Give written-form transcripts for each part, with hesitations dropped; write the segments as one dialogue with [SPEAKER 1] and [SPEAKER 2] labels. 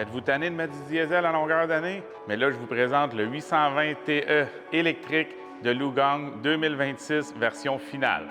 [SPEAKER 1] Êtes-vous tanné de mettre du diesel à longueur d'année? Mais là, je vous présente le 820 TE électrique de Lugang 2026 version finale.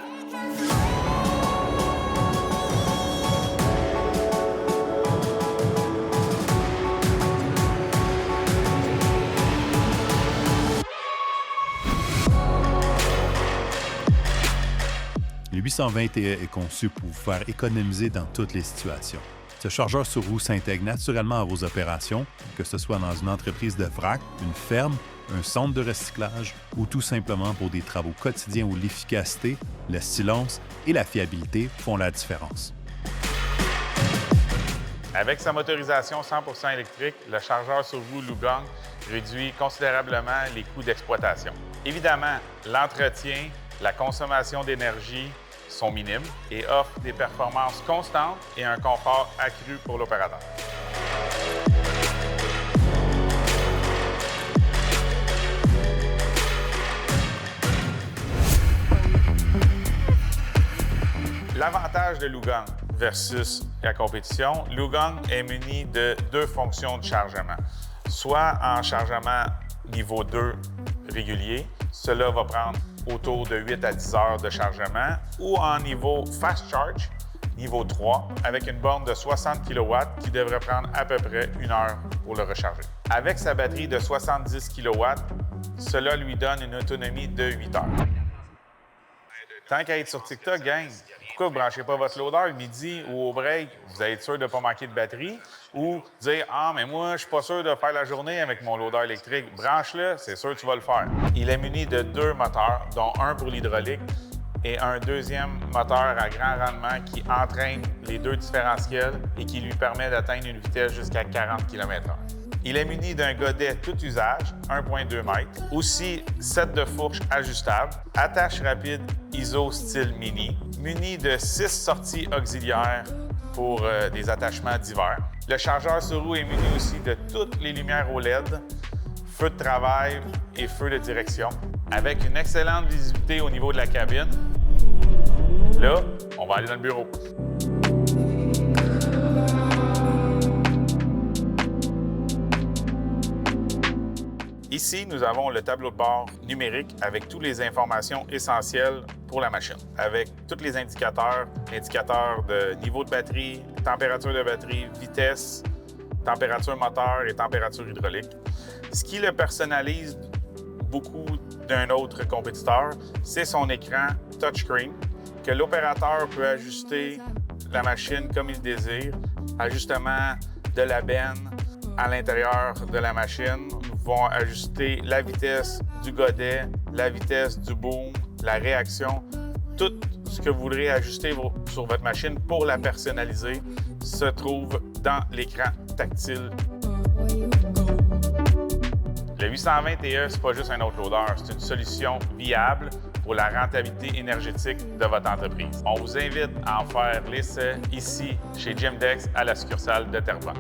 [SPEAKER 2] Le 820 TE est conçu pour vous faire économiser dans toutes les situations. Ce chargeur sur roue s'intègre naturellement à vos opérations, que ce soit dans une entreprise de vrac, une ferme, un centre de recyclage ou tout simplement pour des travaux quotidiens où l'efficacité, le silence et la fiabilité font la différence.
[SPEAKER 1] Avec sa motorisation 100% électrique, le chargeur sur roue Lugang réduit considérablement les coûts d'exploitation. Évidemment, l'entretien, la consommation d'énergie sont minimes et offrent des performances constantes et un confort accru pour l'opérateur. L'avantage de Lugang versus la compétition, Lugang est muni de deux fonctions de chargement. Soit en chargement niveau 2 régulier, cela va prendre autour de 8 à 10 heures de chargement, ou en niveau Fast Charge, niveau 3, avec une borne de 60 kW qui devrait prendre à peu près 1 heure pour le recharger. Avec sa batterie de 70 kW, cela lui donne une autonomie de 8 heures. Tant qu'à être sur TikTok, gang, pourquoi vous ne branchez pas votre loader le midi ou au break? Vous allez être sûr de ne pas manquer de batterie? Ou dire « Ah, mais moi, je ne suis pas sûr de faire la journée avec mon loader électrique. » Branche-le, c'est sûr que tu vas le faire. Il est muni de 2 moteurs, dont un pour l'hydraulique et un deuxième moteur à grand rendement qui entraîne les deux différentiels et qui lui permet d'atteindre une vitesse jusqu'à 40 km/h. Il est muni d'un godet tout usage, 1,2 m, aussi set de fourches ajustables, attache rapide ISO style mini, muni de 6 sorties auxiliaires pour des attachements divers. Le chargeur sur roue est muni aussi de toutes les lumières OLED, feu de travail et feu de direction, avec une excellente visibilité au niveau de la cabine. Là, on va aller dans le bureau. Ici, nous avons le tableau de bord numérique avec toutes les informations essentielles pour la machine, avec tous les indicateurs de niveau de batterie, température de batterie, vitesse, température moteur et température hydraulique. Ce qui le personnalise beaucoup d'un autre compétiteur, c'est son écran touchscreen, que l'opérateur peut ajuster la machine comme il désire, ajustement de la benne à l'intérieur de la machine. Nous pouvons ajuster la vitesse du godet, la vitesse du boom, la réaction. Tout ce que vous voudrez ajuster sur votre machine pour la personnaliser se trouve dans l'écran tactile. Le 820 TE, ce n'est pas juste un autre loader, c'est une solution viable pour la rentabilité énergétique de votre entreprise. On vous invite à en faire l'essai ici, chez Jim Dex, à la succursale de Terrebonne.